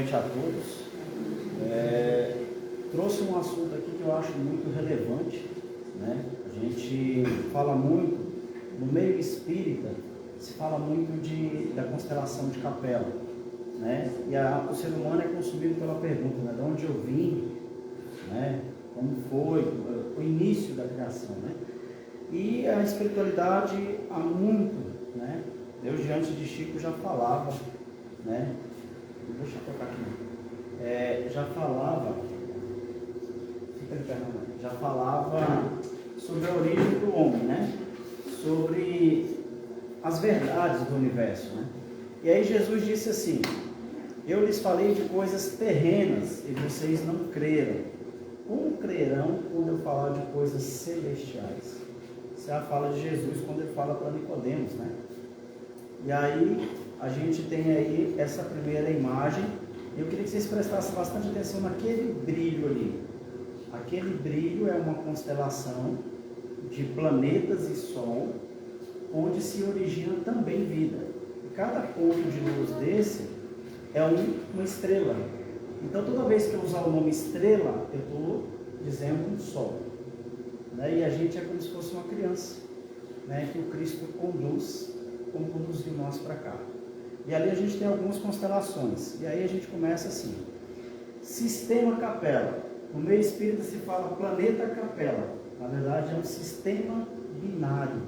noite a todos. Trouxe um assunto aqui que eu acho muito relevante, né? A gente fala muito, no meio espírita, se fala muito da constelação de Capela, né? E o ser humano é consumido pela pergunta, né? De onde eu vim, né? Como foi o início da criação, né? E a espiritualidade há muito, né? Deus diante de Chico já falava, né? Deixa eu tocar aqui. Já falava sobre a origem do homem, né? Sobre as verdades do universo, né? E aí Jesus disse assim: eu lhes falei de coisas terrenas e vocês não creram. Como crerão quando eu falar de coisas celestiais? Essa é a fala de Jesus quando ele fala para Nicodemos, né? E aí a gente tem aí essa primeira imagem. Eu queria que vocês prestassem bastante atenção naquele brilho ali. Aquele brilho é uma constelação de planetas e Sol, onde se origina também vida. E cada ponto de luz desse é uma estrela. Então toda vez que eu usar o nome estrela, eu estou dizendo um Sol, né? E a gente é como se fosse uma criança, né? Que o Cristo conduz, como conduziu nós para cá. E ali a gente tem algumas constelações. E aí a gente começa assim: Sistema Capela. No meio espírita se fala planeta Capela. Na verdade é um sistema binário.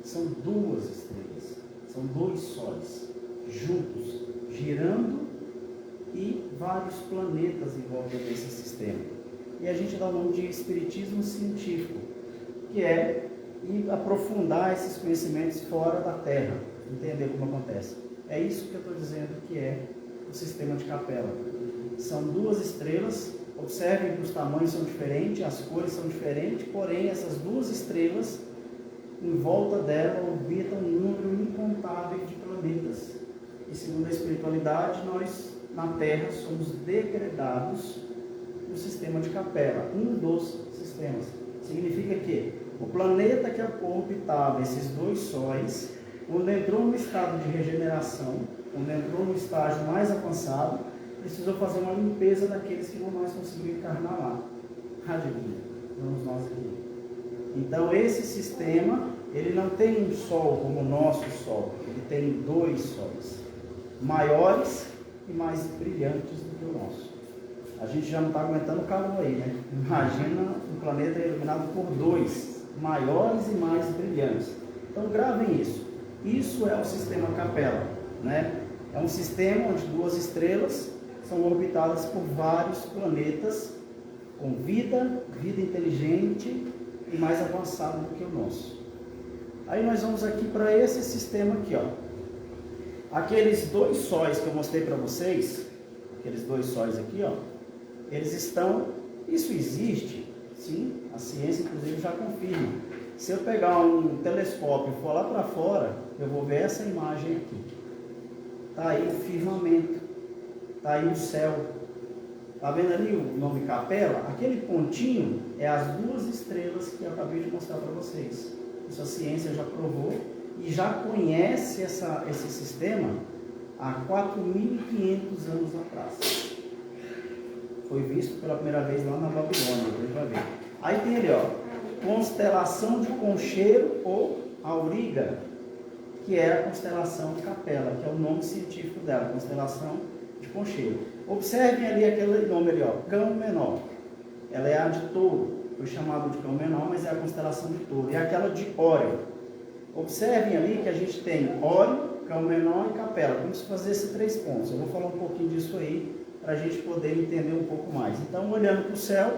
São duas estrelas, são dois sóis juntos, girando, e vários planetas em volta desse sistema. E a gente dá o nome de espiritismo científico, que é ir aprofundar esses conhecimentos fora da Terra, entender como acontece. É isso que eu estou dizendo que é o sistema de Capela. São duas estrelas. Observem que os tamanhos são diferentes, as cores são diferentes, porém essas duas estrelas, em volta dela, orbitam um número incontável de planetas. E segundo a espiritualidade, nós na Terra somos degredados no sistema de Capela, um dos sistemas. Significa que o planeta que orbitava esses dois sóis, quando entrou no estado de regeneração, quando entrou no estágio mais avançado, precisou fazer uma limpeza daqueles que não mais conseguiram encarnar lá. Adivinha, vamos nós aqui. Então esse sistema, ele não tem um Sol como o nosso Sol, ele tem dois sóis, maiores e mais brilhantes do que o nosso. A gente já não está aguentando o calor aí, né? Imagina um planeta iluminado por dois, maiores e mais brilhantes. Então gravem isso. Isso é o sistema Capela, né? É um sistema onde duas estrelas são orbitadas por vários planetas com vida inteligente e mais avançado do que o nosso. Aí nós vamos aqui para esse sistema aqui, ó. Aqueles dois sóis que eu mostrei para vocês, aqueles dois sóis aqui, ó, eles estão, isso existe, sim, a ciência inclusive já confirma. Se eu pegar um telescópio e for lá para fora, eu vou ver essa imagem aqui. Está aí o firmamento, está aí o céu. Está vendo ali o nome Capela? Aquele pontinho é as duas estrelas que eu acabei de mostrar para vocês. Isso a ciência já provou e já conhece esse sistema há 4.500 anos atrás. Foi visto pela primeira vez lá na Babilônia, a gente vai ver. Aí tem ali, ó, constelação de Concheiro ou Auriga, que é a constelação de Capela, que é o nome científico dela, constelação de Concheiro. Observem ali aquele nome ali, ó, Cão Menor. Ela é a de Touro, foi chamado de Cão Menor, mas é a constelação de Touro. E aquela de Órion. Observem ali que a gente tem Órion, Cão Menor e Capela. Vamos fazer esses 3 pontos. Eu vou falar um pouquinho disso aí, para a gente poder entender um pouco mais. Então, olhando para o céu,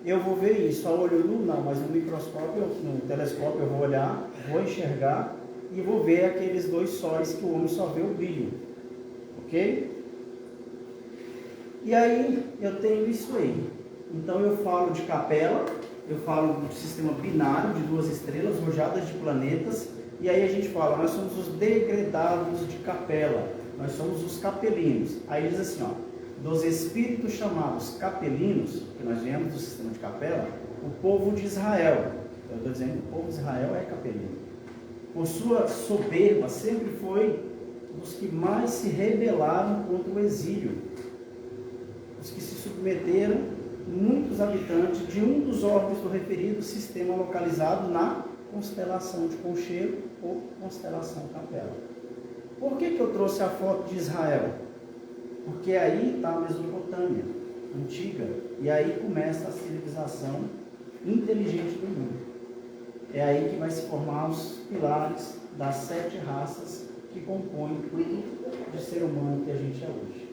eu vou ver isso. A olho nu não, mas no microscópio, no telescópio eu vou olhar, vou enxergar e vou ver aqueles dois sóis que o homem só vê o brilho. Ok? E aí eu tenho isso aí. Então eu falo de Capela, eu falo do sistema binário de duas estrelas rodeadas de planetas, e aí a gente fala, nós somos os degredados de Capela, nós somos os capelinos. Aí diz assim, ó, dos espíritos chamados capelinos, que nós viemos do sistema de Capela, o povo de Israel, eu estou dizendo que o povo de Israel é capelino, por sua soberba sempre foi dos que mais se rebelaram contra o exílio. os que se submeteram, muitos habitantes de um dos órgãos do referido sistema localizado na constelação de Conchego ou constelação Capela. Por que eu trouxe a foto de Israel? Porque aí está a Mesopotâmia antiga, e aí começa a civilização inteligente do mundo. É aí que vai se formar os pilares das 7 raças que compõem tudo de ser humano que a gente é hoje.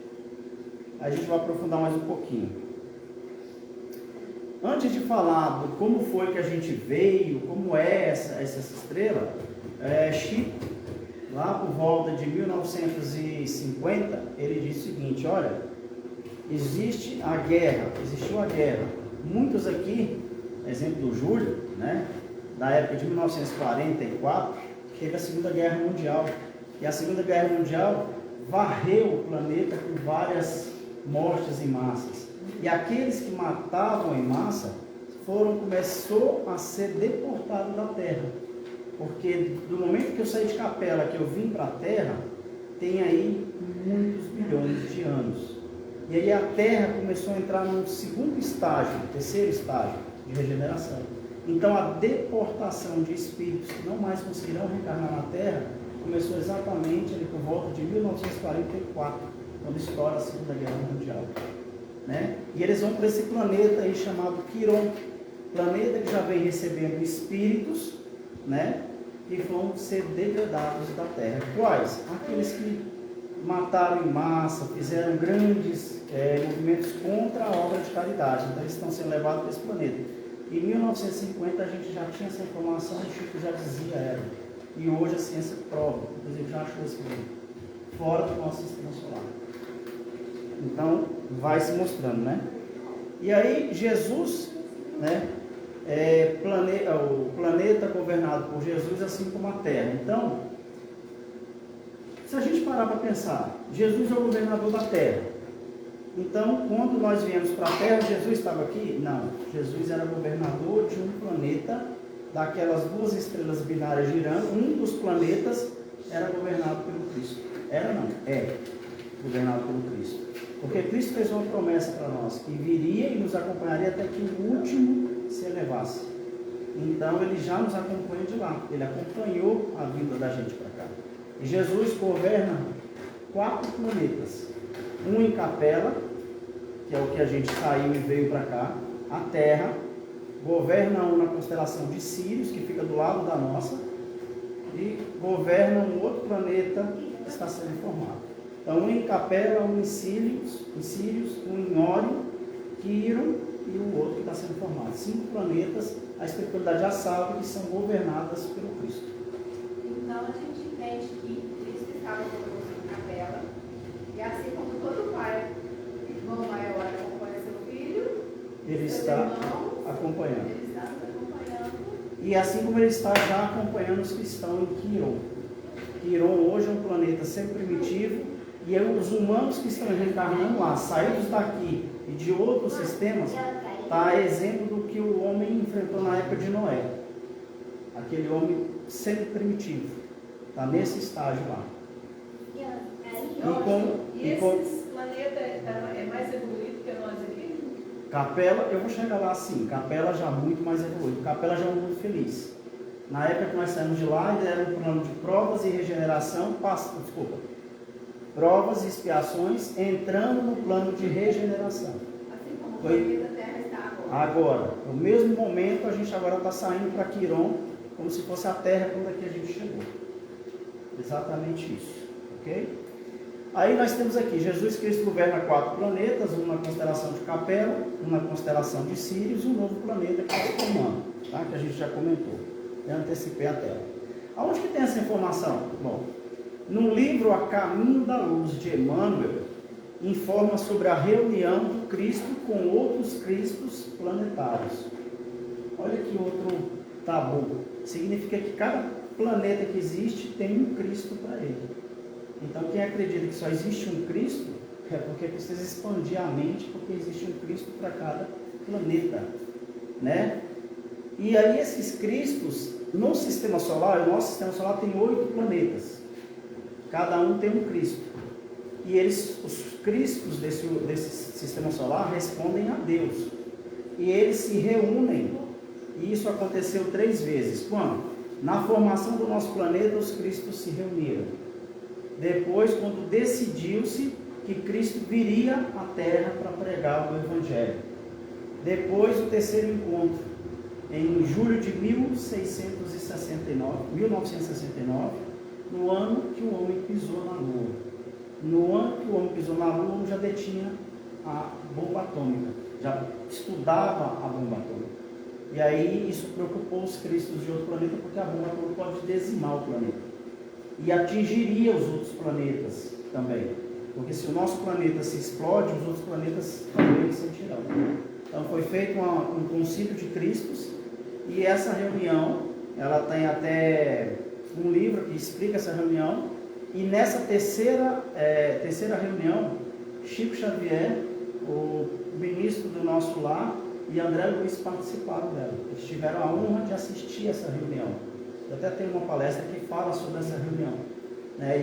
A gente vai aprofundar mais um pouquinho. Antes de falar do como foi que a gente veio, como é essa estrela, Chico, lá por volta de 1950, ele disse o seguinte: olha, existiu a guerra. Muitos aqui, exemplo do Júlio, né, da época de 1944, teve a Segunda Guerra Mundial. E a Segunda Guerra Mundial varreu o planeta com várias mortes em massas. E aqueles que matavam em massa começou a ser deportado da Terra. Porque do momento que eu saí de Capela, que eu vim para a Terra, tem aí muitos bilhões de anos. E aí a Terra começou a entrar no segundo estágio, terceiro estágio de regeneração. Então a deportação de espíritos que não mais conseguirão reencarnar na Terra começou exatamente ali por volta de 1944, quando estoura a Segunda Guerra Mundial. Né? E eles vão para esse planeta aí chamado Quiron, planeta que já vem recebendo espíritos, né, que vão ser degradados da Terra. Quais? Aqueles que mataram em massa, fizeram grandes movimentos contra a obra de caridade. Então eles estão sendo levados para esse planeta. Em 1950 a gente já tinha essa informação, o Chico já dizia ela. E hoje a ciência prova, inclusive já achou esse livro, fora do nosso sistema solar. Então vai se mostrando, né? E aí Jesus, né, o planeta governado por Jesus, assim como a Terra. Então, se a gente parar para pensar, Jesus é o governador da Terra. Então, quando nós viemos para a Terra, Jesus estava aqui? Não. Jesus era governador de um planeta, daquelas 2 estrelas binárias girando. Um dos planetas era governado pelo Cristo. Era não, é governado pelo Cristo. Porque Cristo fez uma promessa para nós, que viria e nos acompanharia até que o último se elevasse. Então ele já nos acompanha de lá. Ele acompanhou a vinda da gente para cá. E Jesus governa 4 planetas. Um em Capela, que é o que a gente saiu e veio para cá. A Terra. Governa um na constelação de Sírios, que fica do lado da nossa. E governa um outro planeta que está sendo formado. Então, um em Capela, um em Sírios, um em Órion, Quiron e o outro que está sendo formado. 5 planetas, a espiritualidade já sabe que são governadas pelo Cristo. Então, a gente entende que Cristo estava conosco em Capela, e assim como todo pai, irmão maior acompanha seu filho, ele está acompanhando. Ele está nos acompanhando. E assim como ele está já acompanhando os que estão em Quiron. Quiron hoje é um planeta sempre primitivo, e os humanos que estão reencarnando lá, saídos daqui e de outros sistemas, está exemplo do que o homem enfrentou na época de Noé. Aquele homem sempre primitivo. Está nesse estágio lá. Esses planetas é mais evoluído que nós aqui? Capela, eu vou chegar lá assim. Capela já muito mais evoluído. Capela já é um mundo feliz. Na época que nós saímos de lá, ainda era um plano de provas e regeneração, provas e expiações, entrando no plano de regeneração. Assim como o planeta Terra está agora. No mesmo momento, a gente agora está saindo para Quiron, como se fosse a Terra quando aqui a gente chegou. Exatamente isso. Ok? Aí nós temos aqui, Jesus Cristo governa 4 planetas, um na constelação de Capela, um na constelação de Sírios, e um novo planeta que é o Comando, tá? Que a gente já comentou. Eu antecipei a tela. Aonde que tem essa informação? Bom, no livro A Caminho da Luz, de Emmanuel, informa sobre a reunião do Cristo com outros Cristos planetários. Olha que outro tabu. Significa que cada planeta que existe tem um Cristo para ele. Então, quem acredita que só existe um Cristo, é porque precisa expandir a mente, porque existe um Cristo para cada planeta, né? E aí esses Cristos, no sistema solar, o nosso sistema solar tem 8 planetas. Cada um tem um Cristo. E eles, cristos desse sistema solar respondem a Deus. E eles se reúnem. E isso aconteceu 3 vezes. Quando? Na formação do nosso planeta, os cristos se reuniram. Depois, quando decidiu-se que Cristo viria à Terra para pregar o Evangelho. Depois, o terceiro encontro, em julho de 1969, no ano que o homem pisou na Lua. No ano que o homem pisou na Lua, o homem já detinha a bomba atômica, já estudava a bomba atômica. E aí isso preocupou os cristos de outro planeta, porque a bomba atômica pode dizimar o planeta. E atingiria os outros planetas também. Porque se o nosso planeta se explode, os outros planetas também se sentirão. Então foi feito um concílio de cristos, e essa reunião, ela tem até um livro que explica essa reunião, e nessa terceira reunião, Chico Xavier, o ministro do nosso lar, e André Luiz participaram dela. Eles tiveram a honra de assistir essa reunião. Eu até tenho uma palestra que fala sobre essa reunião.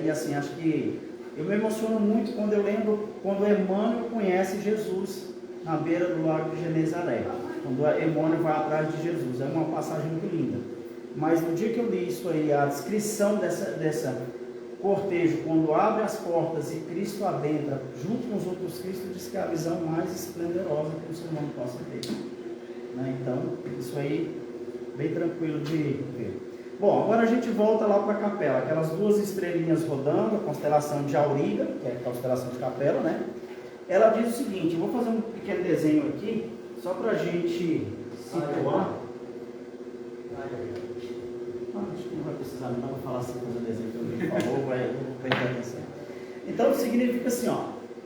E assim, acho que eu me emociono muito quando eu lembro quando Emmanuel conhece Jesus na beira do lago de Genezaré. Quando Emmanuel vai atrás de Jesus. É uma passagem muito linda. Mas no dia que eu li isso aí, a descrição dessa cortejo, quando abre as portas e Cristo adentra, junto com os outros Cristos, diz que é a visão mais esplendorosa que o ser humano possa ter. Então, isso aí, bem tranquilo de ver. Bom, agora a gente volta lá para a capela, aquelas 2 estrelinhas rodando, a constelação de Auriga, que é a constelação de Capela, né? Ela diz o seguinte, eu vou fazer um pequeno desenho aqui, só para a gente situar. Acho que não vai precisar, não vou falar assim, fazer o desenho que eu falou, vai prestar atenção. Então significa assim,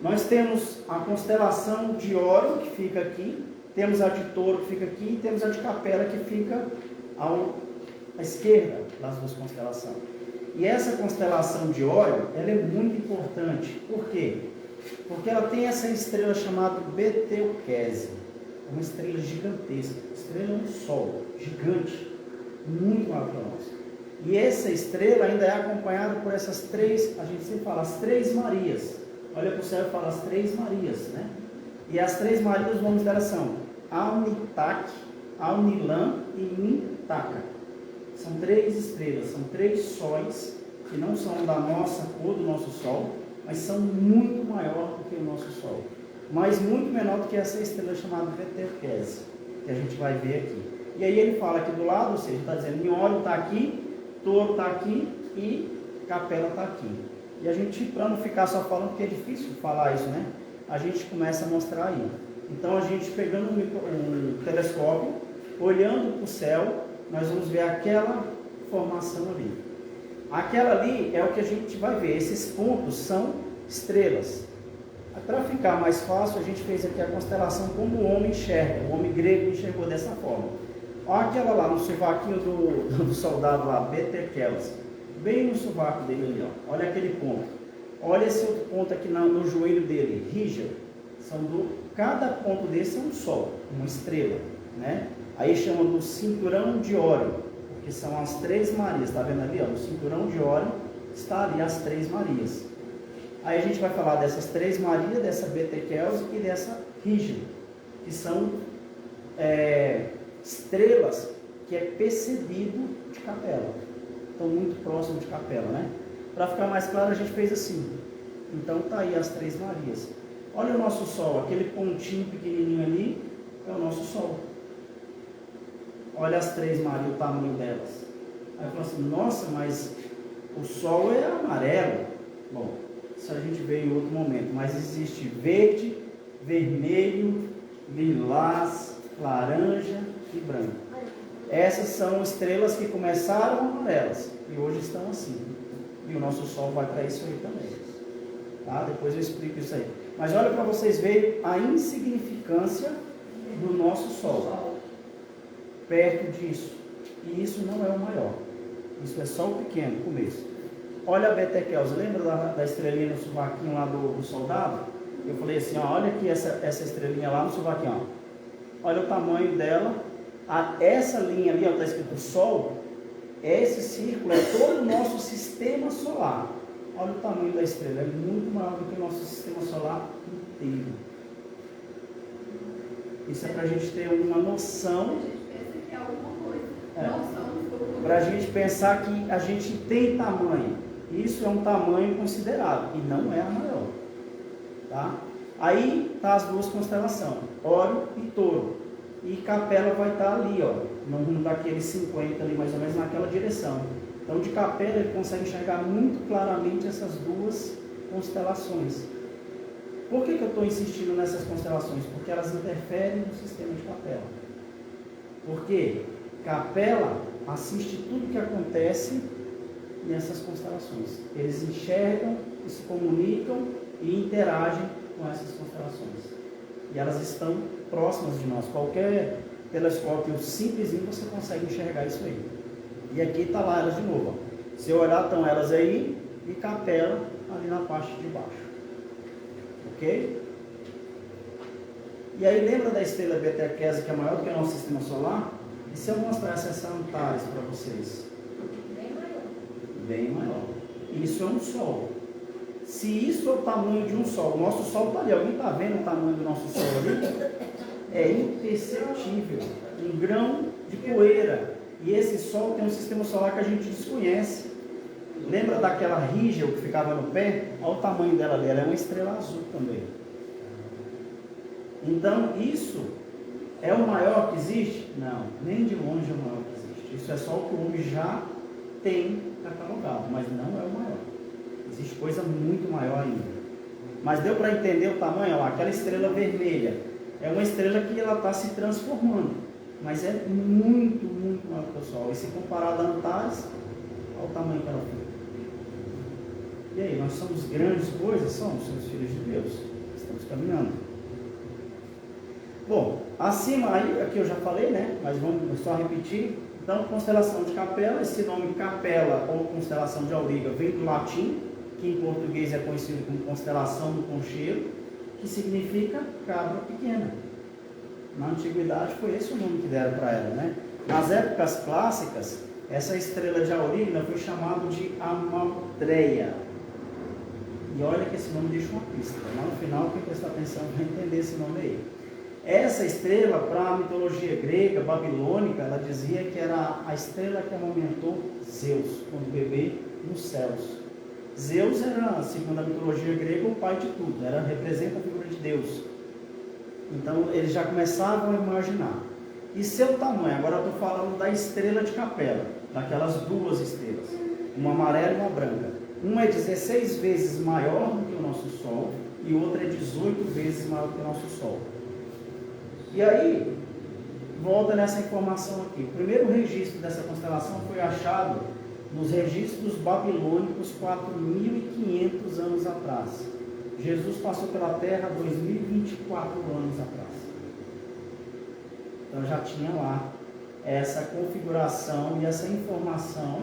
nós temos a constelação de Órion, que fica aqui, temos a de Touro, que fica aqui, e temos a de Capela, que fica à esquerda das 2 constelações. E essa constelação de Órion, ela é muito importante. Por quê? Porque ela tem essa estrela chamada Betelgeuse, uma estrela gigantesca. A estrela é um sol gigante, muito maior que nós. E essa estrela ainda é acompanhada por essas 3, a gente sempre fala, as 3 Marias. Olha para o céu e fala as 3 Marias, né? E as 3 Marias, os nomes delas são Alnitak, Alnilam e Mintaka. São 3 estrelas, são 3 sóis que não são da nossa cor, do nosso Sol, mas são muito maior do que o nosso Sol. Mas muito menor do que essa estrela chamada Betelgeuse, que a gente vai ver aqui. E aí ele fala aqui do lado, ou seja, está dizendo, Órion está aqui, Touro está aqui e Capela está aqui. E a gente, para não ficar só falando, porque é difícil falar isso, né? A gente começa a mostrar aí. Então a gente pegando um telescópio, olhando para o céu, nós vamos ver aquela formação ali. Aquela ali é o que a gente vai ver. Esses pontos são estrelas. Para ficar mais fácil, a gente fez aqui a constelação como o homem enxerga. O homem grego enxergou dessa forma. Olha aquela lá no sovaquinho do soldado lá, Betelgeuse. Bem no sovaco dele ali, olha aquele ponto. Olha esse outro ponto aqui no joelho dele, Rígel. Cada ponto desse é um sol, uma estrela, né? Aí chama do cinturão de Órion, porque são as 3 Marias, está vendo ali? No cinturão de Órion está ali as 3 Marias. Aí a gente vai falar dessas 3 Marias, dessa Betelgeuse e dessa Rígel, que são estrelas que é precedido de Capela. Estão muito próximo de Capela, né? Para ficar mais claro, a gente fez assim. Então tá aí as 3 Marias. Olha o nosso Sol, aquele pontinho pequenininho ali é o nosso Sol. Olha as 3 Marias, o tamanho delas. Aí fala assim, nossa, mas o Sol é amarelo. Bom, isso a gente vê em outro momento, mas existe verde, vermelho, lilás, laranja e branco. Essas são estrelas que começaram amarelas e hoje estão assim. E o nosso Sol vai para isso aí também. Tá? Depois eu explico isso aí. Mas olha para vocês verem a insignificância do nosso Sol. Perto disso. E isso não é o maior. Isso é só o pequeno, o começo. Olha a Betelgeuse. Lembra da estrelinha no sovaquinho lá do soldado? Eu falei assim, olha aqui essa estrelinha lá no sovaquinho. Olha o tamanho dela. Essa linha ali, está escrito Sol. Esse círculo é todo o nosso sistema solar. olha o tamanho da estrela, é muito maior do que o nosso sistema solar inteiro. Isso é para a gente ter uma noção. A gente pensa que é alguma coisa. Para a gente pensar que a gente tem tamanho. Isso é um tamanho considerável e não é a maior. Tá? Aí tá as duas constelações, Órion e Touro. E Capela vai estar ali, ó, no rumo daqueles 50 ali, mais ou menos naquela direção. Então de Capela ele consegue enxergar muito claramente essas duas constelações. Por que eu estou insistindo nessas constelações? Porque elas interferem no sistema de Capela. Porque Capela assiste tudo que acontece nessas constelações. Eles enxergam, se comunicam e interagem com essas constelações. E elas estão próximas de nós. Qualquer telescópio simplesinho você consegue enxergar isso aí. E aqui está lá elas de novo. Ó. Se eu olhar, estão elas aí e Capela ali na parte de baixo. Ok? E aí lembra da estrela Betelgeuse, que é maior do que o nosso sistema solar? E se eu mostrasse essa Antares para vocês? Bem maior. Isso é um Sol. Se isso é o tamanho de um Sol, o nosso Sol está ali. Alguém está vendo o tamanho do nosso Sol ali? É imperceptível. Um grão de poeira. E esse Sol tem um sistema solar que a gente desconhece. Lembra daquela Rigel que ficava no pé? Olha o tamanho dela ali. Ela é uma estrela azul também. Então, isso é o maior que existe? Não, nem de longe é o maior que existe. Isso é só o que o homem já tem catalogado, mas não é o maior. Existe coisa muito maior ainda. Mas deu para entender o tamanho? Ó, aquela estrela vermelha é uma estrela que ela está se transformando, mas é muito, muito maior que o Sol. E se comparado a Antares, olha o tamanho que ela fica. E aí, nós somos grandes coisas? Somos filhos de Deus. Estamos caminhando. Bom, acima, aí, aqui eu já falei, né? Mas vamos só repetir. Então, constelação de Capela, esse nome Capela ou constelação de Auriga vem do latim, que em português é conhecido como constelação do concheiro, que significa cabra pequena. Na antiguidade foi esse o nome que deram para ela, né? Nas épocas clássicas, essa estrela de Auriga foi chamada de Amaltreia. E olha que esse nome deixa uma pista. Lá no final, quem prestar atenção vai entender esse nome aí. Essa estrela, para a mitologia grega, babilônica, ela dizia que era a estrela que amamentou Zeus, quando bebê nos céus. Zeus era, segundo a mitologia grega, o pai de tudo, representa a figura de Deus. Então, eles já começavam a imaginar. E seu tamanho, agora eu estou falando da estrela de Capela, daquelas duas estrelas, uma amarela e uma branca. Uma é 16 vezes maior do que o nosso Sol, e outra é 18 vezes maior do que o nosso Sol. E aí, volta nessa informação aqui. O primeiro registro dessa constelação foi achado nos registros babilônicos 4.500 anos atrás. Jesus passou pela Terra 2024 anos atrás. Então já tinha lá essa configuração e essa informação.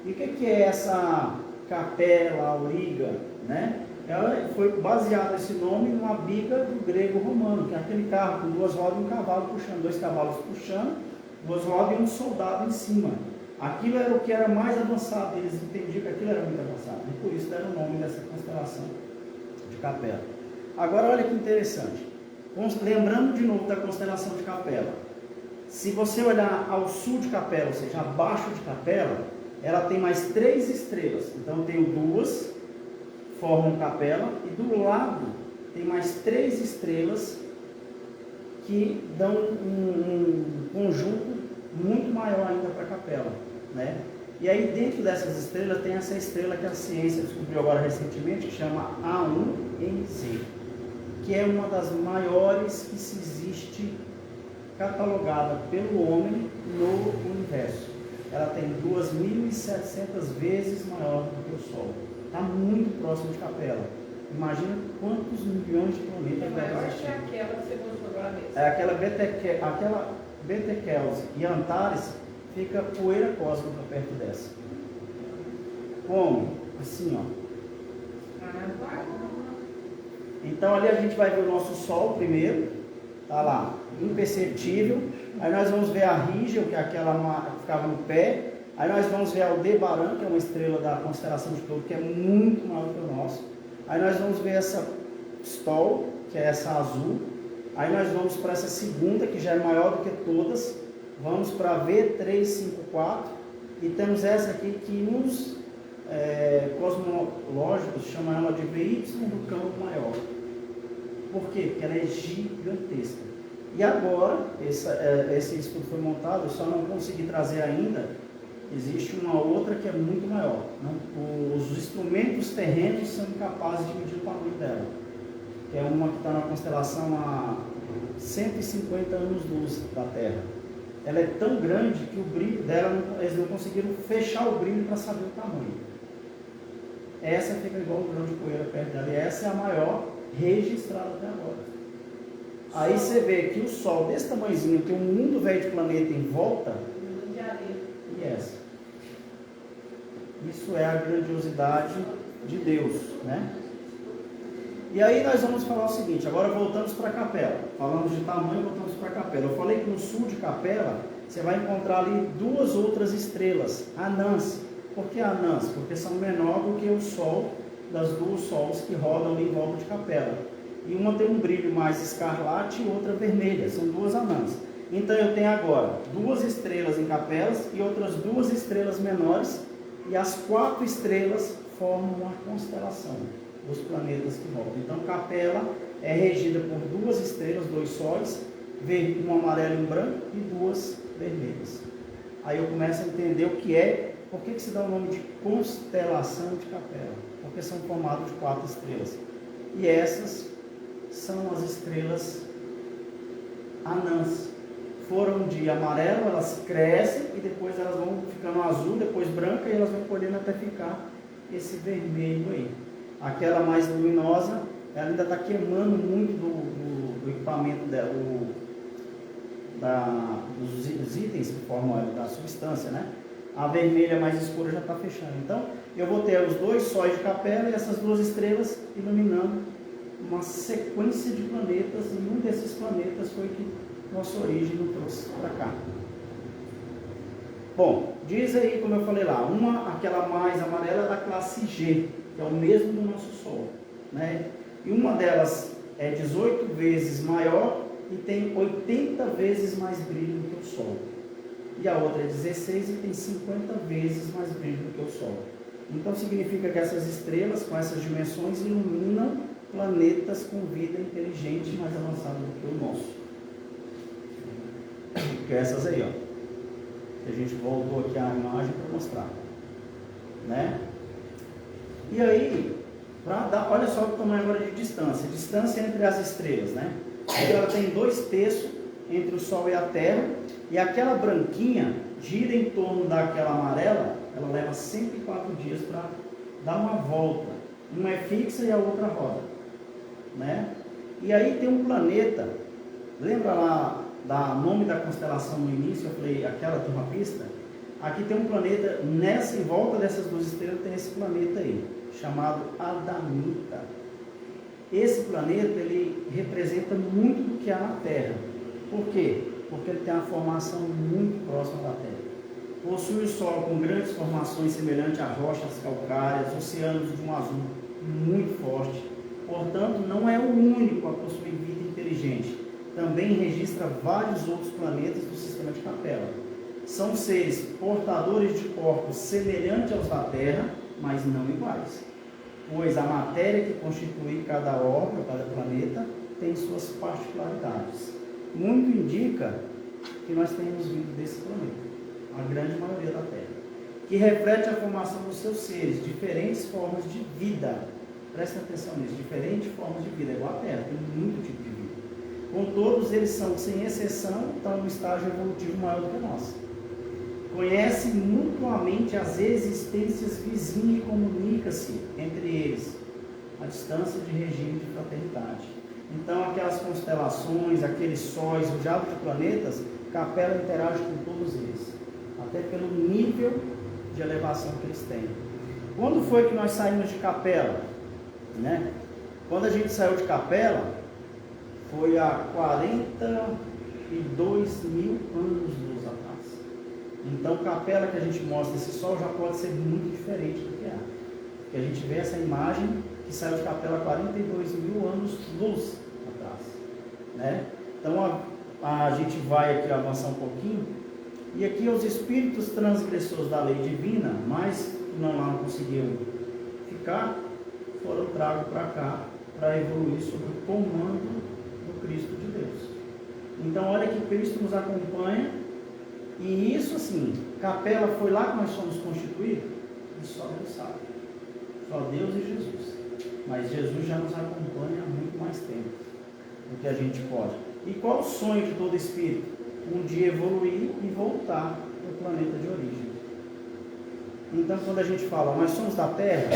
E o que é essa Capela Auriga, né? Ela foi baseado esse nome numa biga do grego romano, que é aquele carro com duas rodas e um cavalo puxando, dois cavalos puxando, duas rodas e um soldado em cima. Aquilo era o que era mais avançado, eles entendiam que aquilo era muito avançado, e por isso deram o nome dessa constelação de Capela. Agora olha que interessante, lembrando de novo da constelação de Capela, se você olhar ao sul de Capela, ou seja, abaixo de Capela, ela tem mais 3 estrelas, então eu tenho duas, formam Capela, e do lado tem mais 3 estrelas que dão um conjunto muito maior ainda para Capela, né? E aí dentro dessas estrelas tem essa estrela que a ciência descobriu agora recentemente, que chama A1NZ, que é uma das maiores que se existe catalogada pelo homem no universo. Ela tem 2.700 vezes maior do que o Sol. Está muito próximo de Capela. Imagina quantos milhões de planetas deve existir. É aquela que você mostrou agora mesmo. É aquela Betelgeuse e Antares fica poeira cósmica perto dessa. Como? Assim, ó. Então ali a gente vai ver o nosso Sol primeiro. Está lá, imperceptível. Aí nós vamos ver a Rigel, que é aquela que ficava no pé. Aí nós vamos ver Aldebaran, que é uma estrela da constelação de Touro, que é muito maior que o nosso. Aí nós vamos ver essa Stol, que é essa azul. Aí nós vamos para essa segunda, que já é maior do que todas. Vamos para V354. E temos essa aqui que nos cosmológicos chamam ela de VY do campo maior. Por quê? Porque ela é gigantesca. E agora, esse estudo foi montado, eu só não consegui trazer ainda. Existe uma outra que é muito maior. Os instrumentos terrenos são incapazes de medir o tamanho dela. Que é uma que está na constelação há 150 anos-luz da Terra. Ela é tão grande que o brilho dela, eles não conseguiram fechar o brilho para saber o tamanho. Essa fica igual um grão de poeira perto dela. E essa é a maior registrada até agora. Aí você vê que o Sol desse tamanhozinho, tem um mundo velho de planeta em volta. E essa. Isso é a grandiosidade de Deus, né? E aí nós vamos falar o seguinte, agora voltamos para a Capela. Falamos de tamanho, voltamos para a Capela. Eu falei que no sul de Capela, você vai encontrar ali duas outras estrelas, anãs. Por que anãs? Porque são menor do que o Sol, das duas sols que rodam ali em volta de Capela. E uma tem um brilho mais escarlate e outra vermelha, são duas anãs. Então eu tenho agora duas estrelas em Capelas e outras duas estrelas menores, e as 4 estrelas formam uma constelação, os planetas que voltam. Então Capela é regida por 2 estrelas, 2 sóis, um amarelo e um branco e 2 vermelhas. Aí eu começo a entender o que é, por que se dá o nome de constelação de Capela? Porque são formados de 4 estrelas. E essas são as estrelas anãs. Foram de amarelo, elas crescem e depois elas vão ficando azul, depois branca, e elas vão colhendo até ficar esse vermelho aí. Aquela mais luminosa, ela ainda está queimando muito do equipamento dela, dos itens que formam ela, da substância, né? A vermelha mais escura já está fechando. Então, eu vou ter os 2 sóis de Capela e essas 2 estrelas iluminando uma sequência de planetas, e um desses planetas foi que nossa origem nos trouxe para cá. Bom, diz aí, como eu falei lá, aquela mais amarela é da classe G, que é o mesmo do nosso Sol, né? E uma delas é 18 vezes maior e tem 80 vezes mais brilho do que o Sol. E a outra é 16 e tem 50 vezes mais brilho do que o Sol. Então significa que essas estrelas com essas dimensões iluminam planetas com vida inteligente mais avançada do que o nosso. Que é essas aí, ó. Que a gente voltou aqui a imagem para mostrar, né? E aí, olha só o tamanho agora de distância. Distância entre as estrelas, né? Então ela tem 2 terços entre o Sol e a Terra. E aquela branquinha gira em torno daquela amarela. Ela leva 104 dias para dar uma volta. Uma é fixa e a outra roda, né? E aí tem um planeta. Lembra lá nome da constelação no início? Eu falei, aquela tem uma pista. Aqui tem um planeta, em volta dessas 2 estrelas tem esse planeta aí, chamado Adamita. Esse planeta, ele representa muito do que há na Terra. Por quê? Porque ele tem uma formação muito próxima da Terra. Possui o solo com grandes formações semelhantes a rochas calcárias, oceanos de um azul muito forte. Portanto, não é o único a possuir vida inteligente. Também registra vários outros planetas do sistema de Capela. São seres portadores de corpos semelhantes aos da Terra, mas não iguais, pois a matéria que constitui cada orbe, cada planeta, tem suas particularidades. Muito indica que nós temos vindo desse planeta, a grande maioria da Terra, que reflete a formação dos seus seres, diferentes formas de vida. Presta atenção nisso, diferentes formas de vida, igual a Terra, tem muito tipo de vida. Com todos eles são, sem exceção, estão no estágio evolutivo maior do que nós. Conhece mutuamente as existências vizinhas e comunica-se entre eles, a distância de regime de fraternidade. Então, aquelas constelações, aqueles sóis, o diabo de planetas, Capela interage com todos eles, até pelo nível de elevação que eles têm. Quando foi que nós saímos de Capela? Né? Quando a gente saiu de Capela, foi há 42 mil anos-luz atrás. Então, capela que a gente mostra esse sol já pode ser muito diferente do que é. Porque a gente vê essa imagem que saiu de capela 42 mil anos luz atrás, né? Então, a gente vai aqui avançar um pouquinho. E aqui os espíritos transgressores da lei divina, mas que não conseguiram ficar, foram tragos para cá para evoluir sob o comando do Cristo de Deus. Então olha que Cristo nos acompanha, e isso assim, capela foi lá que nós somos constituídos, e só Deus sabe, só Deus e Jesus. Mas Jesus já nos acompanha há muito mais tempo do que a gente pode. E qual o sonho de todo espírito? Um dia evoluir e voltar para o planeta de origem. Então, quando a gente fala, nós somos da Terra,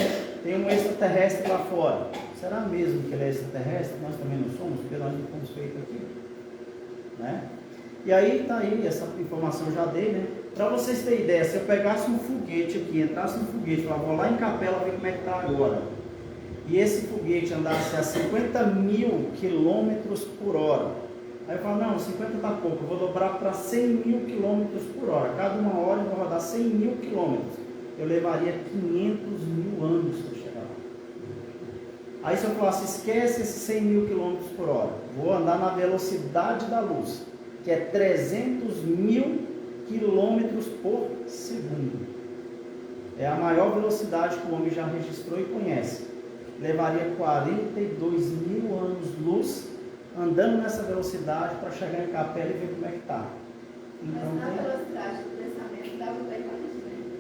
tem um extraterrestre lá fora. Será mesmo que ele é extraterrestre? Nós também não somos, porque nós não fomos feitos aqui, né? E aí, tá aí, essa informação eu já dei, né? Para vocês terem ideia, se eu pegasse um foguete aqui, entrasse no foguete, vou lá em Capela ver como é que está agora, e esse foguete andasse a 50 mil quilômetros por hora, aí eu falo, não, 50 está pouco, eu vou dobrar para 100 mil quilômetros por hora. Cada uma hora eu vou rodar 100 mil quilômetros. Eu levaria 500 mil anos para chegar lá. Aí se eu falasse, esquece esses 100 mil quilômetros por hora, vou andar na velocidade da luz, que é 300 mil quilômetros por segundo. É a maior velocidade que o homem já registrou e conhece. Levaria 42 mil anos-luz andando nessa velocidade para chegar em Capela e ver como é que está. Então, mas na velocidade do pensamento dava bem mais, né?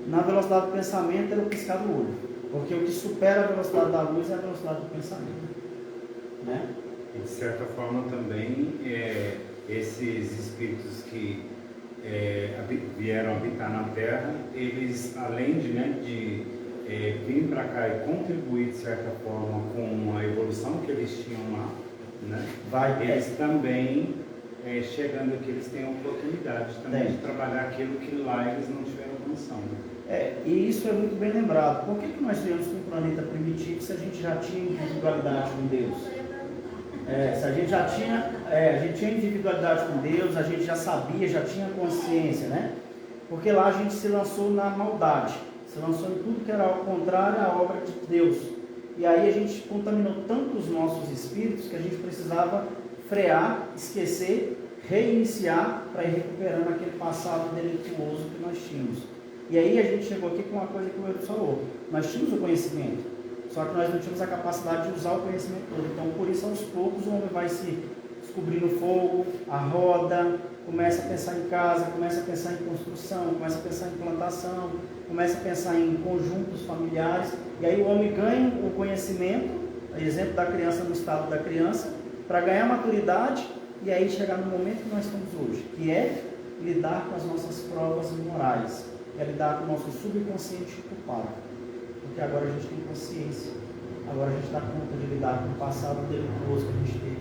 Na velocidade do pensamento era o piscar do olho, porque o que supera a velocidade da luz é a velocidade do pensamento, né? E de certa forma também esses espíritos que vieram habitar na Terra, eles além de vir para cá e contribuir de certa forma com a evolução que eles tinham lá, né? Eles também, chegando aqui, eles têm a oportunidade também de trabalhar aquilo que lá eles não tiveram condição. Né? E isso é muito bem lembrado. Por que nós viemos com um planeta primitivo se a gente já tinha individualidade com Deus? Se a gente já tinha, a gente tinha individualidade com Deus, a gente já sabia, já tinha consciência, né? Porque lá a gente se lançou na maldade, se lançou em tudo que era ao contrário à obra de Deus. E aí a gente contaminou tanto os nossos espíritos que a gente precisava frear, esquecer, reiniciar para ir recuperando aquele passado delituoso que nós tínhamos. E aí a gente chegou aqui com uma coisa que o Edu falou. Nós tínhamos o conhecimento, só que nós não tínhamos a capacidade de usar o conhecimento todo. Então por isso aos poucos o homem vai se descobrindo o fogo, a roda, começa a pensar em casa, começa a pensar em construção, começa a pensar em plantação, começa a pensar em conjuntos familiares, e aí o homem ganha o conhecimento, exemplo da criança no estado da criança, para ganhar maturidade, e aí chegar no momento que nós estamos hoje, que é lidar com as nossas provas morais, é lidar com o nosso subconsciente culpado, porque agora a gente tem consciência, agora a gente dá conta de lidar com o passado delituoso que a gente teve,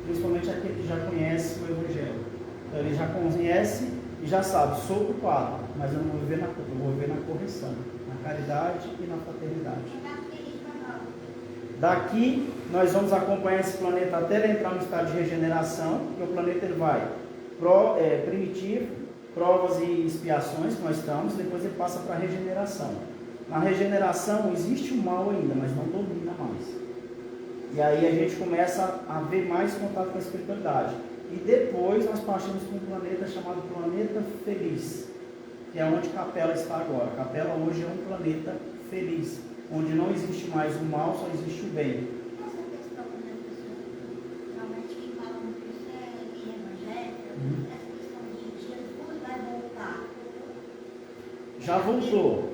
principalmente aquele que já conhece o Evangelho. Então ele já conhece e já sabe, sou culpado, mas eu não vou viver na culpa, eu vou viver na correção, na caridade e na fraternidade. Daqui nós vamos acompanhar esse planeta até ele entrar no estado de regeneração, que o planeta ele vai primitivo, provas e expiações que nós estamos, depois ele passa para a regeneração. Na regeneração existe o mal ainda, mas não domina mais. E aí a gente começa a ver mais contato com a espiritualidade. E depois nós partimos para um planeta chamado Planeta Feliz, que é onde Capela está agora. Capela hoje é um planeta feliz, onde não existe mais o mal, só existe o bem. Essa questão, né, professor? Realmente quem fala muito isso é evangélica, essa questão de Jesus vai voltar. Já voltou.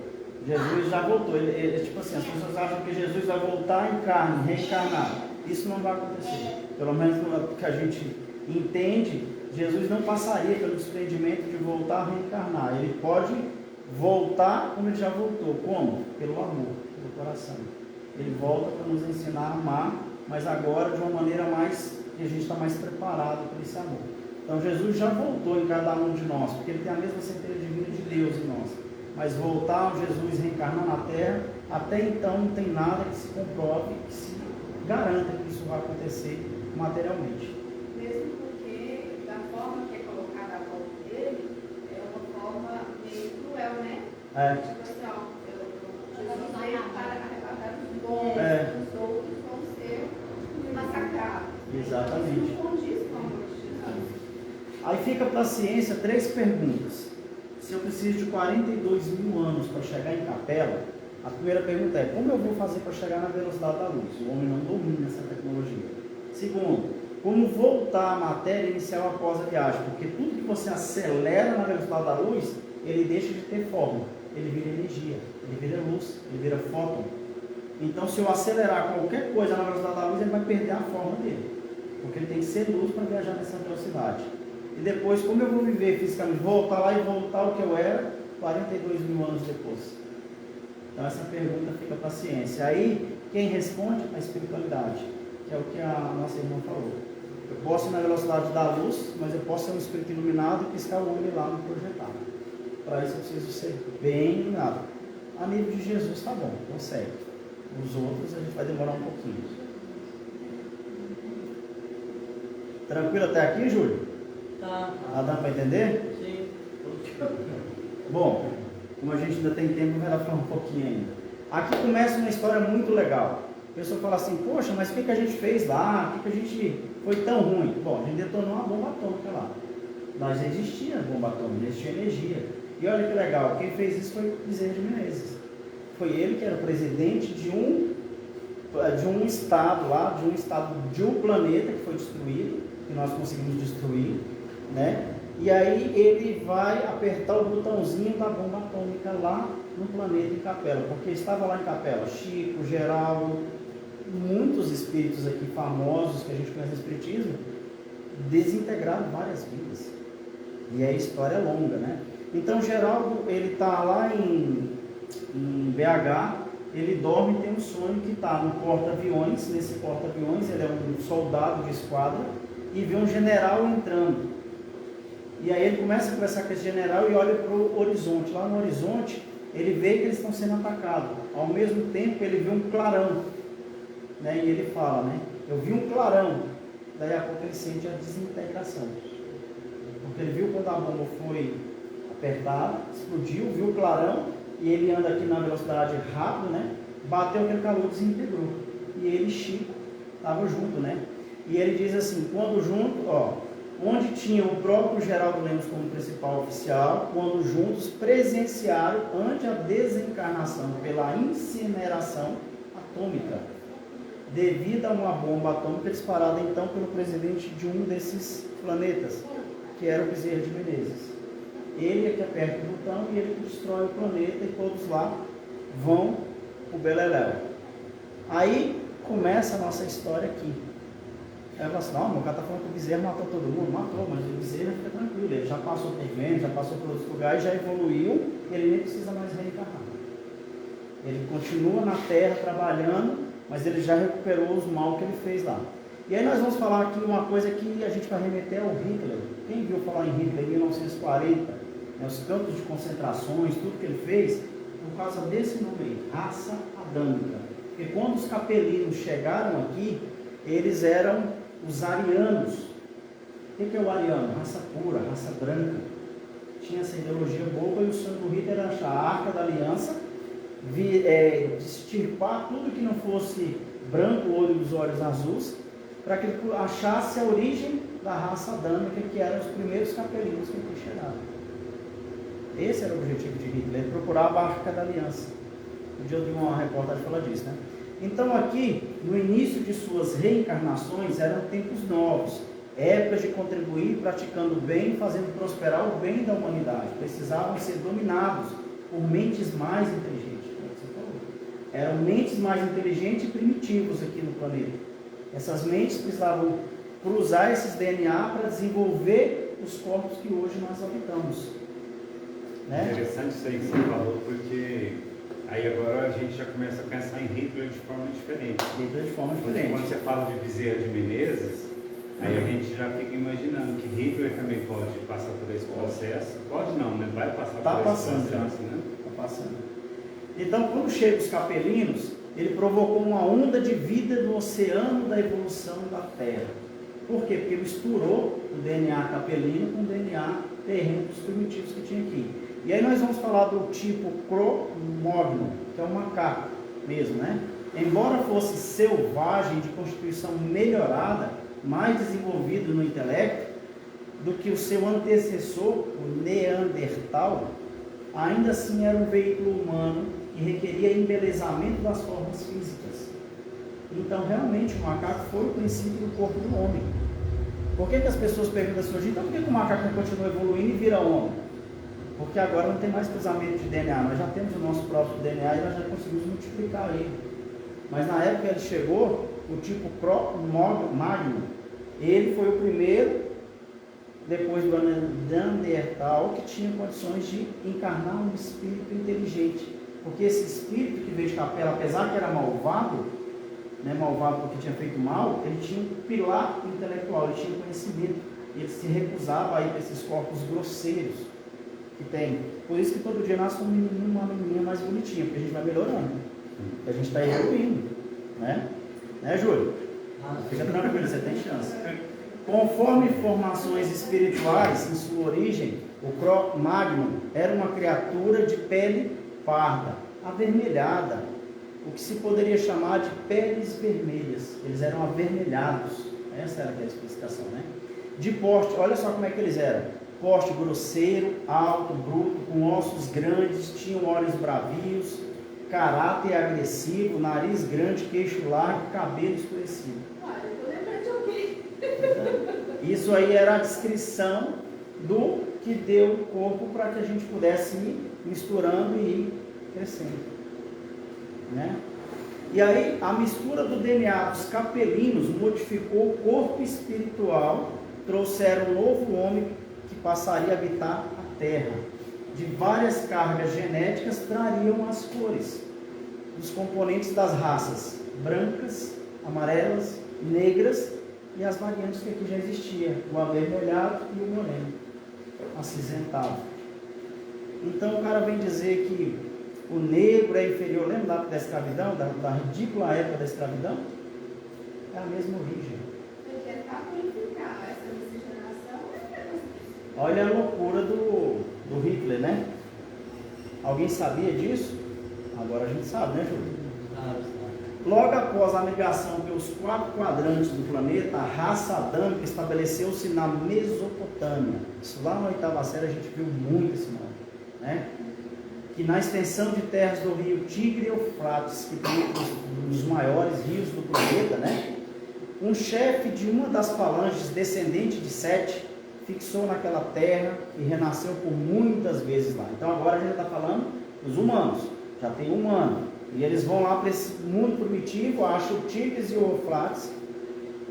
Jesus já voltou. Tipo assim, as pessoas acham que Jesus vai voltar em carne, reencarnar. Isso não vai acontecer. Pelo menos no que a gente entende, Jesus não passaria pelo desprendimento de voltar a reencarnar. Ele pode voltar como ele já voltou. Como? Pelo amor, pelo coração. Ele volta para nos ensinar a amar, mas agora de uma maneira mais, que a gente está mais preparado para esse amor. Então Jesus já voltou em cada um de nós, porque ele tem a mesma centelha divina de Deus em nós. Mas voltar ao Jesus reencarnar na Terra, até então não tem nada que se comprove, que se garanta que isso vai acontecer materialmente. Mesmo porque, da forma que é colocada a volta dele, é uma forma meio Tipo assim, ó, Jesus veio para arrebatar os bons, os outros vão ser massacrados. Exatamente. Isso não condiz com o amor de Jesus. Aí fica para a ciência 3 perguntas. Se eu preciso de 42 mil anos para chegar em Capela, a primeira pergunta é: como eu vou fazer para chegar na velocidade da luz? O homem não domina essa tecnologia. Segundo, como voltar à matéria inicial após a viagem? Porque tudo que você acelera na velocidade da luz, ele deixa de ter forma. Ele vira energia, ele vira luz, ele vira fóton. Então, se eu acelerar qualquer coisa na velocidade da luz, ele vai perder a forma dele. Porque ele tem que ser luz para viajar nessa velocidade. E depois, como eu vou viver fisicamente? Voltar lá e voltar ao que eu era 42 mil anos depois. Então, essa pergunta fica para a ciência. Aí, quem responde? A espiritualidade, que é o que a nossa irmã falou. Eu posso ir na velocidade da luz, mas eu posso ser um espírito iluminado e piscar o olho lá no projetar. Para isso eu preciso ser bem iluminado. A nível de Jesus está bom, consegue. Os outros a gente vai demorar um pouquinho. Tranquilo até aqui, Júlio? Tá. Dá para entender? Sim. Bom, como a gente ainda tem tempo, vai lá falar um pouquinho ainda. Aqui começa uma história muito legal. A pessoa fala assim: poxa, mas o que a gente fez lá? O que a gente foi tão ruim? Bom, a gente detonou uma bomba atômica lá. Mas existia bomba atômica, existia energia. E olha que legal, quem fez isso foi Bezerra de Menezes. Foi ele que era o presidente de um estado lá, de um planeta que foi destruído, que nós conseguimos destruir, né? E aí ele vai apertar o botãozinho da bomba atômica lá no planeta em Capela, porque estava lá em Capela Chico, Geraldo, muitos espíritos aqui famosos que a gente conhece no espiritismo, desintegraram várias vidas. E a história é longa, né? Então Geraldo, ele está lá em BH, ele dorme e tem um sonho que está no porta-aviões. Nesse porta-aviões ele é um soldado de esquadra e vê um general entrando. E aí ele começa a conversar com esse general e olha para o horizonte. Lá no horizonte ele vê que eles estão sendo atacados. Ao mesmo tempo ele vê um clarão, né? E ele fala, né? Eu vi um clarão. Daí a pouco ele sente a desintegração. Porque ele viu quando a bomba foi apertada, explodiu, viu o clarão, e ele anda aqui na velocidade rápida, né? Bateu aquele calor, desintegrou. E ele, Chico, estava junto, né? E ele diz assim: quando junto, ó, onde tinha o próprio Geraldo Lemos como principal oficial, quando juntos presenciaram ante a desencarnação pela incineração atômica, devido a uma bomba atômica disparada então pelo presidente de um desses planetas, que era o Bezerra de Menezes. Ele é que aperta o botão e ele que destrói o planeta e todos lá vão o beleléu. Aí começa a nossa história aqui. Aí fala assim: não, meu cara está falando que o Bezerra matou todo mundo. Matou, mas o Bezerra fica tranquilo, ele já passou por Vênus, já passou por outros lugares, já evoluiu, ele nem precisa mais reencarnar. Ele continua na Terra trabalhando, mas ele já recuperou os mal que ele fez lá. E aí nós vamos falar aqui uma coisa que a gente vai remeter ao Hitler. Quem viu falar em Hitler em 1940? Os campos de concentrações, tudo que ele fez, por causa desse nome aí, raça adâmica. Porque quando os capelinos chegaram aqui, eles eram os arianos. O que é o ariano? Raça pura, raça branca. Tinha essa ideologia boba e o sonho do Hitler era achar a Arca da Aliança, extirpar tudo que não fosse branco, olho dos olhos azuis, para que ele achasse a origem da raça adâmica, que eram os primeiros capelinos que aqui chegaram. Esse era o objetivo de Hitler, ele procurava a Arca da Aliança. Um dia eu vi uma reportagem falar disso, né? Então aqui, no início de suas reencarnações, eram tempos novos, épocas de contribuir, praticando o bem, fazendo prosperar o bem da humanidade. Precisavam ser dominados por mentes mais inteligentes, como você falou. Eram mentes mais inteligentes e primitivos aqui no planeta. Essas mentes precisavam cruzar esses DNA para desenvolver os corpos que hoje nós habitamos. Né? Interessante isso aí que você falou, porque aí agora a gente já começa a pensar em Hitler de forma diferente. Hitler de forma Porque diferente. quando você fala de Bezerra de Menezes, aí a gente já fica imaginando que Hitler também pode passar por esse processo. Pode não, né? Vai passar por esse processo, né? Está passando. Então, quando chegam os capelinos, ele provocou uma onda de vida no oceano da evolução da Terra. Por quê? Porque misturou o DNA capelino com o DNA terreno dos primitivos que tinha aqui. E aí nós vamos falar do tipo Cro-Magnon, que é um macaco mesmo, né? Embora fosse selvagem, de constituição melhorada, mais desenvolvido no intelecto do que o seu antecessor, o Neandertal, ainda assim era um veículo humano que requeria embelezamento das formas físicas. Então, realmente, o macaco foi o princípio do corpo do homem. Por que as pessoas perguntam assim, então por que o macaco continua evoluindo e vira homem? Porque agora não tem mais cruzamento de DNA, nós já temos o nosso próprio DNA e nós já conseguimos multiplicar ele. Mas na época que ele chegou, o tipo Cro-Magnon, ele foi o primeiro, depois do Neandertal, que tinha condições de encarnar um espírito inteligente. Porque esse espírito que veio de capela, apesar que era malvado, né, malvado porque tinha feito mal, ele tinha um pilar intelectual, ele tinha conhecimento, ele se recusava a ir para esses corpos grosseiros que tem. Por isso que todo dia nasce um menino e uma menininha mais bonitinha, porque a gente vai melhorando, a gente está evoluindo, né? Né, Júlio? Fica tranquilo, você tem chance. Conforme informações espirituais em sua origem, o Cro-Magnon era uma criatura de pele parda, avermelhada, o que se poderia chamar de peles vermelhas. Eles eram avermelhados, essa era a explicação, né? De porte, olha só como é que eles eram: porte grosseiro, alto, bruto, com ossos grandes, tinham olhos bravios, caráter agressivo, nariz grande, queixo largo, cabelo escurecido. Olha, eu tô lembrando de alguém. Isso aí era a descrição do que deu o corpo para que a gente pudesse ir misturando e ir crescendo, né? E aí a mistura do DNA dos capelinos modificou o corpo espiritual, trouxeram um novo homem que passaria a habitar a terra. De várias cargas genéticas trariam as cores dos componentes das raças brancas, amarelas, negras e as variantes que aqui já existia, o avermelhado e o moreno, acinzentado. Então o cara vem dizer que o negro é inferior, lembra da escravidão, da ridícula época da escravidão? É a mesma origem. Eu quero purificar essa miscigenação. Olha a loucura do Hitler, né? Alguém sabia disso? Agora a gente sabe, né, Júlio? Logo após a migração pelos 4 quadrantes do planeta, a raça adâmica estabeleceu-se na Mesopotâmia. Isso lá na 8ª série a gente viu muito esse nome, né? Que na extensão de terras do rio Tigre e Eufrates, que tem um dos maiores rios do planeta, né? Um chefe de uma das falanges, descendente de Sete, fixou naquela terra e renasceu por muitas vezes lá. Então agora a gente está falando dos humanos, já tem humano. E eles vão lá para esse mundo primitivo, acham o Tigres e o Eufrates,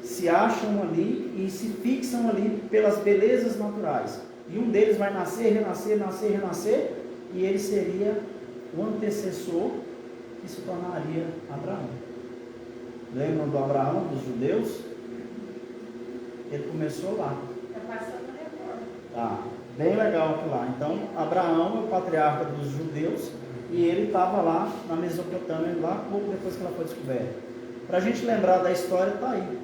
se acham ali e se fixam ali pelas belezas naturais. E um deles vai nascer, renascer, nascer, renascer, e ele seria o antecessor que se tornaria Abraão. Lembram do Abraão, dos judeus? Ele começou lá. Está passando na reforma. Tá, bem legal aquilo lá. Então, Abraão é o patriarca dos judeus e ele estava lá na Mesopotâmia, lá pouco depois que ela foi descoberta. Para a gente lembrar da história, está aí.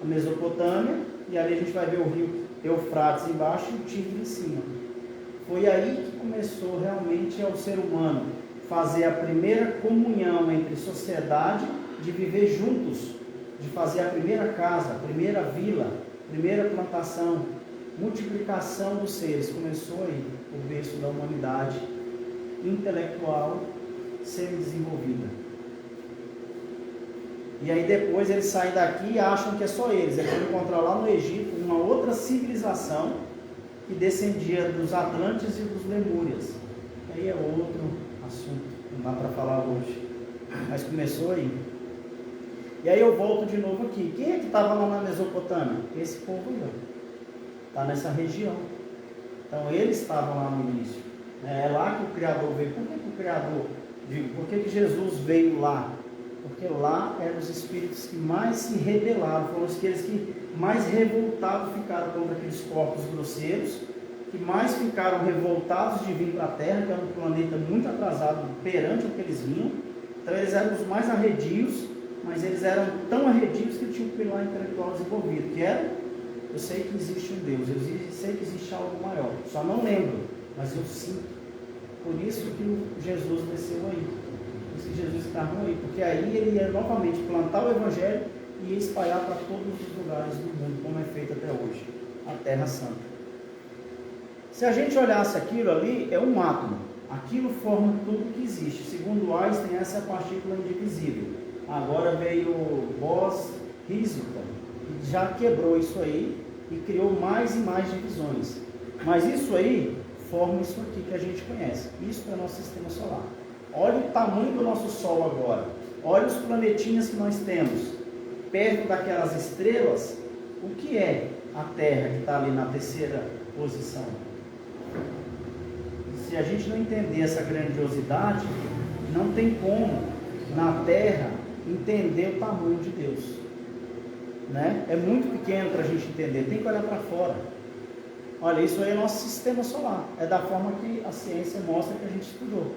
A Mesopotâmia, e ali a gente vai ver o rio Eufrates embaixo e o Tigre em cima. Foi aí que começou realmente ao ser humano fazer a primeira comunhão entre sociedade, de viver juntos, de fazer a primeira casa, a primeira vila, a primeira plantação, multiplicação dos seres. Começou aí o berço da humanidade intelectual sendo desenvolvida. E aí depois eles saem daqui e acham que é só eles. Eles vão encontrar lá no Egito uma outra civilização que descendia dos Atlantes e dos Lemúrias. Aí é outro assunto, não dá para falar hoje, mas começou aí. E aí eu volto de novo aqui. Quem é que estava lá na Mesopotâmia? Esse povo aí, está nessa região. Então eles estavam lá no início. É lá que o Criador veio. Por que o Criador, por que Jesus veio lá? Porque lá eram os espíritos que mais se rebelaram, foram aqueles que mais revoltados ficaram contra aqueles corpos grosseiros, que mais ficaram revoltados de vir para a Terra, que era um planeta muito atrasado perante o que eles vinham. Então eles eram os mais arredios, mas eles eram tão arredios que tinham um pilar intelectual desenvolvido, que era: eu sei que existe um Deus, eu sei que existe algo maior, só não lembro. mas eu sinto. Por isso que Jesus desceu aí, por isso que Jesus encarnou aí, porque aí ele ia novamente plantar o Evangelho e ia espalhar para todos os lugares do mundo, como é feito até hoje, a Terra Santa. Se a gente olhasse aquilo ali, é um átomo, aquilo forma tudo que existe. Segundo Einstein, essa é a partícula indivisível. Agora veio Bose-Einstein, que já quebrou isso aí e criou mais e mais divisões. Mas isso aí forma isso aqui que a gente conhece. Isso é o nosso sistema solar. Olha o tamanho do nosso Sol agora. Olha os planetinhas que nós temos. Perto daquelas estrelas, o que é a Terra que está ali na terceira posição? Se a gente não entender essa grandiosidade, não tem como na Terra entender o tamanho de Deus, né? É muito pequeno para a gente entender, tem que olhar para fora. Olha, isso aí é nosso sistema solar, é da forma que a ciência mostra que a gente estudou.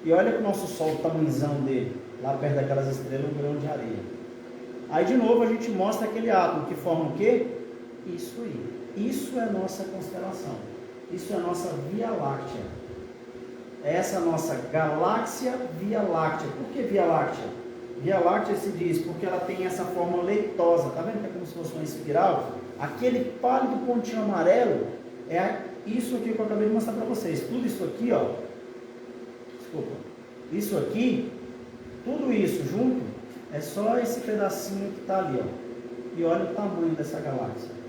E olha que o nosso Sol, o tamanhozão dele, lá perto daquelas estrelas, um grão de areia. Aí de novo a gente mostra aquele átomo que forma o quê? Isso aí. Isso é a nossa constelação. Isso é a nossa Via Láctea. Essa é a nossa galáxia Via Láctea. Por que Via Láctea? Via Láctea se diz porque ela tem essa forma leitosa. Tá vendo que é como se fosse uma espiral? Aquele pálido pontinho amarelo é isso aqui que eu acabei de mostrar para vocês. Tudo isso aqui, ó. Desculpa. Isso aqui, tudo isso junto, é só esse pedacinho que está ali, ó. E olha o tamanho dessa galáxia.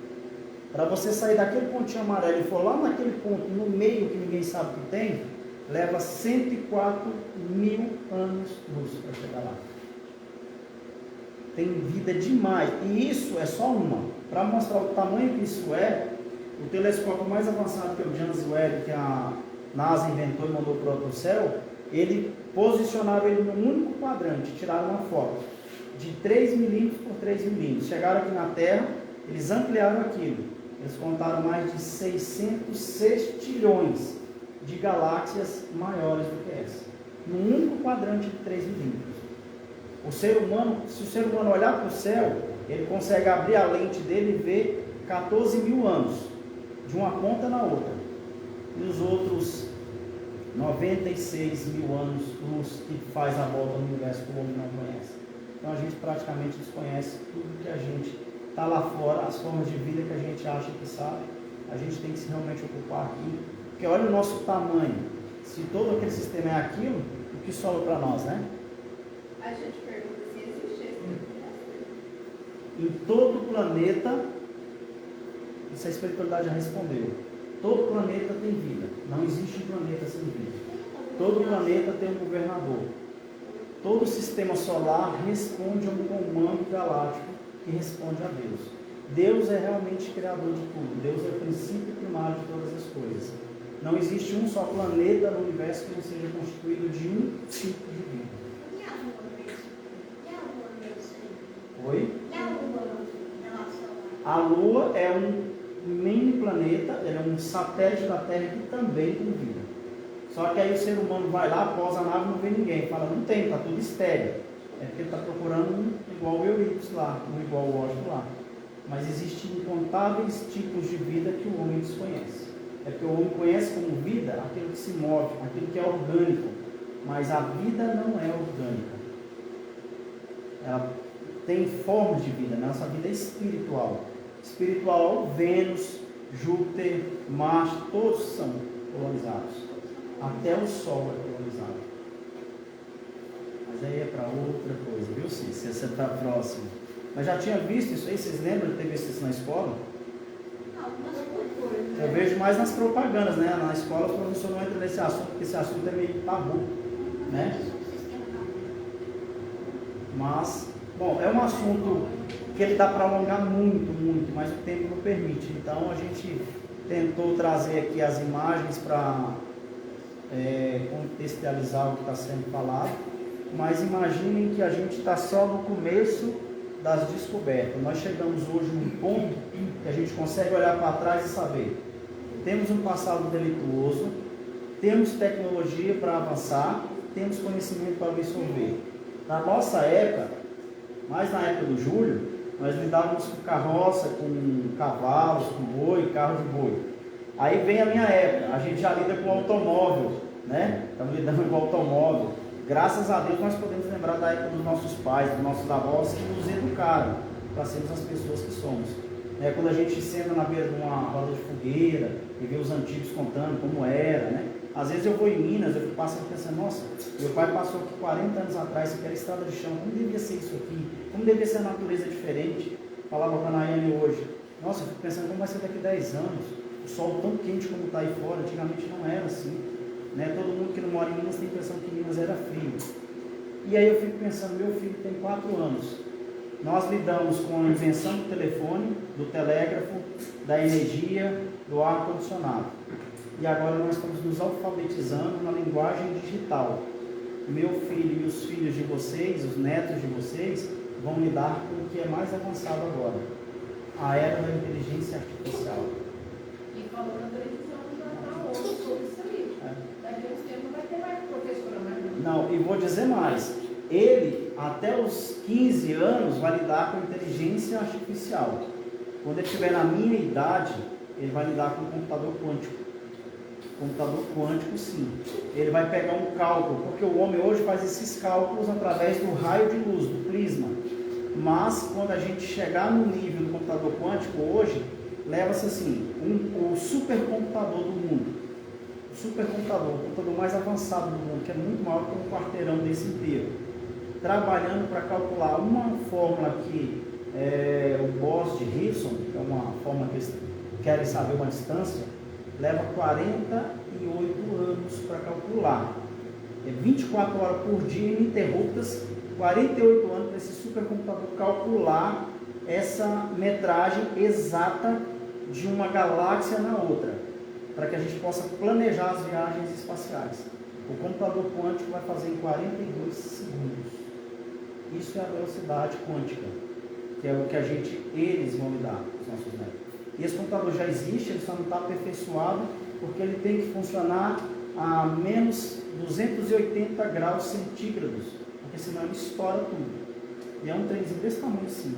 Para você sair daquele pontinho amarelo e for lá naquele ponto no meio que ninguém sabe que tem, leva 104 mil anos-luz para chegar lá. Tem vida demais. E isso é só uma. Para mostrar o tamanho que isso é, o telescópio mais avançado que é o James Webb, que a NASA inventou e mandou para o céu, ele posicionaram ele num único quadrante, tiraram uma foto de 3 milímetros por 3 milímetros. Chegaram aqui na Terra, eles ampliaram aquilo. Eles contaram mais de 600 sextilhões de galáxias maiores do que essa, num único quadrante de 3 milímetros. O ser humano, se o ser humano olhar para o céu, ele consegue abrir a lente dele e ver 14 mil anos, de uma ponta na outra. E os outros 96 mil anos luz que faz a volta no universo que o homem não conhece. Então a gente praticamente desconhece tudo que a gente está lá fora, as formas de vida que a gente acha que sabe. A gente tem que se realmente ocupar aqui, porque olha o nosso tamanho. Se todo aquele sistema é aquilo, o que sobra para nós, né? A gente pergunta se existe Em todo o planeta, isso a espiritualidade já respondeu. Todo planeta tem vida. Não existe um planeta sem vida. Todo planeta tem um governador. Todo sistema solar responde a um comando galáctico que responde a Deus. Deus é realmente criador de tudo. Deus é o princípio primário de todas as coisas. Não existe um só planeta no universo que não seja constituído de um tipo de vida. E a Lua mesmo? E a Lua mesmo? Oi? E a Lua nossa? A Lua é um mini planeta, ele é um satélite da Terra que também tem vida. Só que aí o ser humano vai lá, pousa a nave e não vê ninguém. Fala, não tem, está tudo estéreo. É porque ele está procurando um igual o Eurípides lá, um igual o Washington lá. Mas existem incontáveis tipos de vida que o homem desconhece. É porque o homem conhece como vida aquilo que se move, aquilo que é orgânico. Mas a vida não é orgânica. Ela tem formas de vida, nossa vida é espiritual. Espiritual, Vênus, Júpiter, Marte, todos são colonizados. Até o Sol é colonizado. Mas aí é para outra coisa, viu, Cis? Se você está próximo. Mas já tinha visto isso aí? Vocês lembram de ter visto isso na escola? Eu vejo mais nas propagandas, né? Na escola o professor não entra nesse assunto, porque esse assunto é meio tabu, né? Mas, bom, é um assunto que ele dá para alongar muito, mas o tempo não permite. Então a gente tentou trazer aqui as imagens para contextualizar o que está sendo falado, mas imaginem que a gente está só no começo das descobertas. Nós chegamos hoje num ponto que a gente consegue olhar para trás e saber: temos um passado delituoso, temos tecnologia para avançar, temos conhecimento para absorver. Na nossa época, mais na época do Júlio, nós lidávamos com carroça, com cavalos, com boi, carro de boi. Aí vem a minha época, a gente já lida com automóvel, né? Estamos lidando com automóvel. Graças a Deus nós podemos lembrar da época dos nossos pais, dos nossos avós, que nos educaram para sermos as pessoas que somos. Quando a gente senta na beira de uma roda de fogueira e vê os antigos contando como era, né? Às vezes eu vou em Minas, eu passo pensando, nossa, meu pai passou aqui 40 anos atrás, isso aqui era estrada de chão, como devia ser isso aqui? Como devia ser a natureza diferente? Falava com a Nayane hoje, nossa, eu fico pensando como vai ser daqui 10 anos, o sol tão quente como está aí fora, antigamente não era assim, né? Todo mundo que não mora em Minas tem a impressão que Minas era frio. E aí eu fico pensando, meu filho tem 4 anos, nós lidamos com a invenção do telefone, do telégrafo, da energia, do ar-condicionado. E agora nós estamos nos alfabetizando na linguagem digital. Meu filho e os filhos de vocês, os netos de vocês, vão lidar com o que é mais avançado agora. A era da inteligência artificial. E falou na televisão já hoje sobre isso aí. Daqui a uns tempos não vai ter mais professora mais. Não, e vou dizer mais. Ele, até os 15 anos, vai lidar com inteligência artificial. Quando ele estiver na minha idade, ele vai lidar com computador quântico. Computador quântico, sim. Ele vai pegar um cálculo, porque o homem hoje faz esses cálculos através do raio de luz, do prisma. Mas, quando a gente chegar no nível do computador quântico hoje, leva-se assim, o supercomputador do mundo. O supercomputador, o computador mais avançado do mundo, que é muito maior que um quarteirão desse inteiro. Trabalhando para calcular uma fórmula que o Bose de Gibson, que é uma fórmula que eles querem saber uma distância, leva 48 anos para calcular. 24 horas por dia ininterruptas, 48 anos para esse supercomputador calcular essa metragem exata de uma galáxia na outra, para que a gente possa planejar as viagens espaciais. O computador quântico vai fazer em 42 segundos. Isso é a velocidade quântica, que é o que eles vão lidar, os nossos netos. E esse computador já existe, ele só não está aperfeiçoado, porque ele tem que funcionar a menos 280 graus centígrados, porque senão ele estoura tudo. E é um trenzinho desse tamanho assim.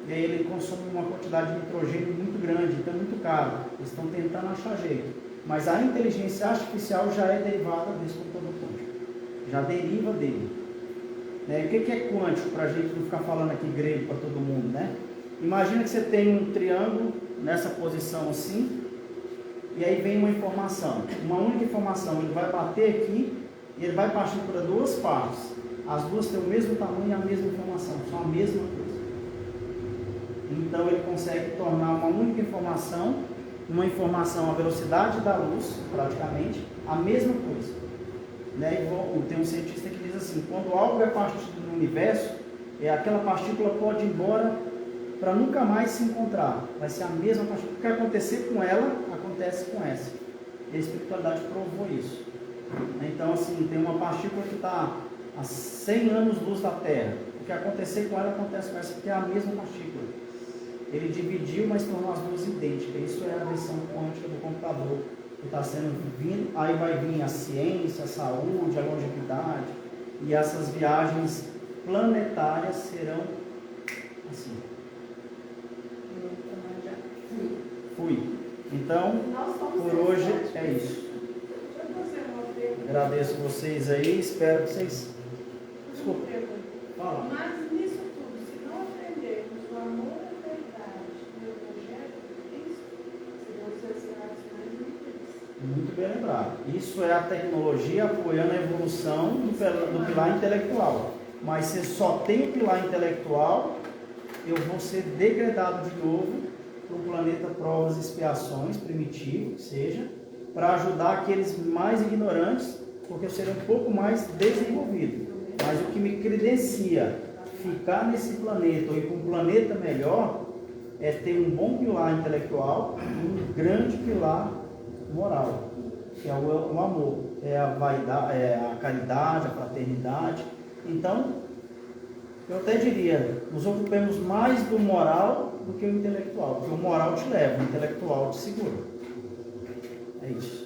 E aí ele consome uma quantidade de nitrogênio muito grande, então é muito caro. Eles estão tentando achar jeito. Mas a inteligência artificial já é derivada desse computador quântico. Já deriva dele. O que é quântico, para a gente não ficar falando aqui grego para todo mundo, né? Imagina que você tem um triângulo nessa posição assim, e aí vem uma informação, uma única informação, ele vai bater aqui, e ele vai partir para duas partes. As duas têm o mesmo tamanho e a mesma informação, são a mesma coisa. Então ele consegue tornar uma única informação, à velocidade da luz, praticamente, a mesma coisa. Tem um cientista que diz assim, quando algo é partido no universo, aquela partícula pode ir embora para nunca mais se encontrar. Vai ser a mesma partícula. O que acontecer com ela, acontece com essa. E a espiritualidade provou isso. Então, assim, tem uma partícula que está a 100 anos-luz da Terra. O que acontecer com ela, acontece com essa, porque é a mesma partícula. Ele dividiu, mas tornou as duas idênticas. Isso é a versão quântica do computador que está sendo vindo. Aí vai vir a ciência, a saúde, a longevidade. E essas viagens planetárias serão assim. Fui. Então, por hoje é isso. Agradeço vocês aí, espero que vocês. Desculpa. Fala. Mas nisso tudo, se não aprendermos o amor à verdade no Evangelho, serão sociedades mais infelizes. Muito bem lembrado. Isso é a tecnologia apoiando a evolução do pilar intelectual. Mas se só tem o pilar intelectual, eu vou ser degradado de novo para o planeta provas e expiações, primitivo, que seja, para ajudar aqueles mais ignorantes, porque eu serei um pouco mais desenvolvido. Mas o que me credencia ficar nesse planeta ou ir para um planeta melhor é ter um bom pilar intelectual e um grande pilar moral, que é o amor, é a vaidade, é a caridade, a fraternidade. Então, eu até diria, nos ocupemos mais do moral do que o intelectual, porque o moral te leva, o intelectual te segura. É isso.